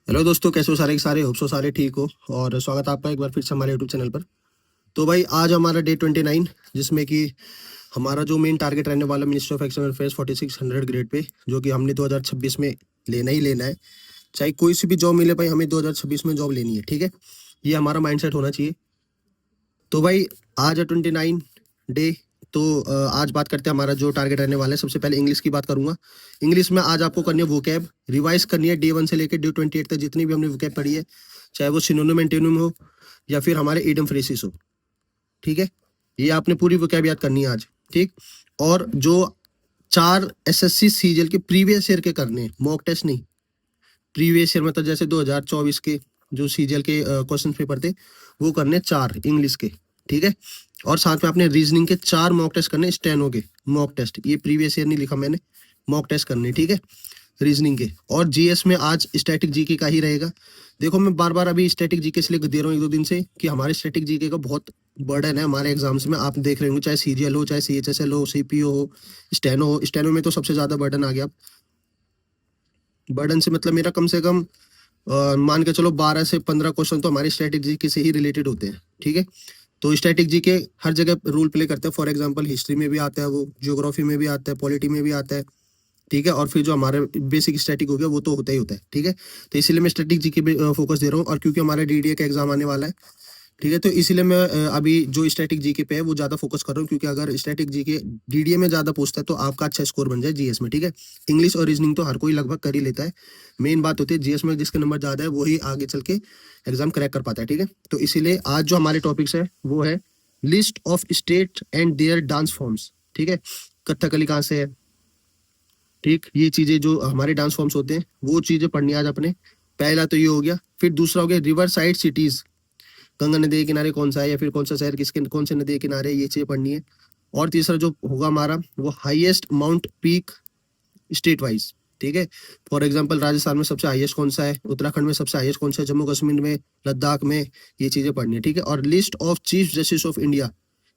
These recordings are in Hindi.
हेलो दोस्तों, कैसे हो सारे के सारे? होप सो सारे ठीक हो। और स्वागत है आपका एक बार फिर से हमारे यूट्यूब चैनल पर। तो भाई आज हमारा डे 29, जिसमें कि हमारा जो मेन टारगेट रहने वाला ministry of external affairs 4600 grade pay, जो कि हमने 2026 में लेना ही लेना है। चाहे कोई सी भी जॉब मिले भाई, हमें 2026 में जॉब लेनी है, ठीक है। ये हमारा माइंडसेट होना चाहिए। तो भाई आज है 29 डे। तो आज बात करते हैं हमारा जो टारगेट रहने वाला है। सबसे पहले इंग्लिश की बात करूंगा। इंग्लिश में आज आपको करनी है वोकैब, रिवाइज करनी है डे 1 से लेकर डे 28 तक, जितनी भी हमने वोकैब पढ़ी है, चाहे वो सिनोनिम एंटोनिम हो या फिर हमारे इडियम फ्रेसिस हो, ठीक है। ये आपने पूरी वोकैब याद करनी है आज, ठीक। और जो 4 एसएससी सीजीएल के प्रीवियस ईयर के करने हैं, मॉक टेस्ट नहीं, प्रीवियस ईयर मतलब जैसे 2024 के जो सीजीएल के क्वेश्चन पेपर थे, वो करने 4 इंग्लिश के, ठीक है। और साथ में आपने रीजनिंग के 4 मॉक टेस्ट करने, स्टेनो के मॉक टेस्ट। ये प्रीवियस ईयर नहीं लिखा मैंने, मॉक टेस्ट करने, ठीक है, रीजनिंग के। और जीएस में आज स्टैटिक जीके का ही रहेगा। देखो मैं बार बार अभी स्टैटिक जीके इसलिए दे रहा हूँ 1-2 दिन से कि हमारे स्टैटिक जीके का बहुत बर्डन है हमारे एग्जाम्स में। आप देख रहे होंगे, चाहे सीजीएल हो, चाहे सीएचएसएल हो, सीपीओ हो, स्टेनो हो। स्टेनो में तो सबसे ज्यादा बर्डन आ गया। बर्डन से मतलब मेरा कम से कम मान के चलो 12 से 15 क्वेश्चन तो हमारे स्टैटिक जीके से ही रिलेटेड होते हैं, ठीक है। तो स्टैटिक जीके हर जगह रोल प्ले करते हैं। फॉर एग्जांपल हिस्ट्री में भी आता है, वो ज्योग्राफी में भी आता है, पॉलिटी में भी आता है, ठीक है। और फिर जो हमारे बेसिक स्टैटिक हो गया वो तो होता ही होता है, ठीक है। तो इसीलिए मैं स्टैटिक जीके पे फोकस दे रहा हूँ। और क्योंकि हमारा डीडीए का एग्जाम आने वाला है, ठीक है, तो इसीलिए मैं अभी जो स्टैटिक जीके पे है वो ज्यादा फोकस कर रहा हूँ। क्योंकि अगर स्टैटिक जीके डीडीए में ज्यादा पूछता है तो आपका अच्छा स्कोर बन जाए जीएस में, ठीक है। इंग्लिश और रीजनिंग तो हर कोई लगभग कर ही लेता है। मेन बात होती है जीएस में जिसके नंबर ज्यादा है वही आगे चल के एग्जाम क्रैक कर पाता है, ठीक है। तो इसीलिए आज जो हमारे टॉपिक्स है वो है list of state and their dance forms, ठीक है। कथकली कहाँ से है, ठीक। ये चीजें जो हमारे डांस फॉर्म्स होते हैं वो चीजें पढ़नी है आज अपने। पहला तो ये हो गया। फिर दूसरा हो गया रिवर साइड सिटीज, गंगा नदी के किनारे कौन सा है या फिर कौन सा शहर किसके कौन से नदी के किनारे है, ये चीजें पढ़नी है। और तीसरा जो होगा हमारा वो highest mount peak state wise, ठीक है। फॉर एग्जांपल राजस्थान में सबसे हाईएस्ट कौन सा है, उत्तराखंड में सबसे हाईएस्ट कौन सा है, जम्मू कश्मीर में, लद्दाख में, ये चीजें पढ़नी है, ठीक है। और list of chief justice of India,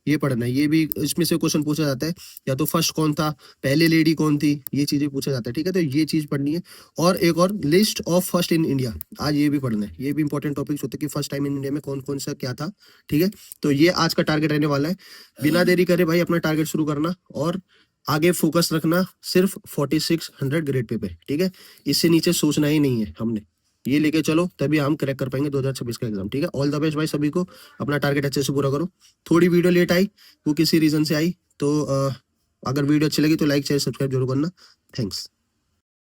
ये पढ़ना है। ये भी इसमें से क्वेश्चन पूछा जाता है, या तो फर्स्ट कौन था, पहले लेडी कौन थी, ये चीजें पूछा जाता है, ठीक है। तो ये चीज पढ़नी है। और एक और list of first in India, आज ये भी पढ़ना है। ये भी इंपॉर्टेंट टॉपिक्स होते हैं कि फर्स्ट टाइम इन इंडिया में कौन कौन सा क्या था, ठीक है। तो ये आज का टारगेट रहने वाला है। बिना देरी करे भाई अपना टारगेट शुरू करना और आगे फोकस रखना सिर्फ 4600 ग्रेड पे, ठीक है। इससे नीचे सोचना ही नहीं है हमने। ये लेके चलो तभी हम क्रैक कर पाएंगे 2026 का एग्जाम, ठीक है। ऑल द बेस्ट भाई सभी को। अपना टारगेट अच्छे से पूरा करो। थोड़ी वीडियो लेट आई, वो किसी रीजन से आई, तो अगर वीडियो अच्छी लगी तो लाइक शेयर सब्सक्राइब जरूर करना। थैंक्स।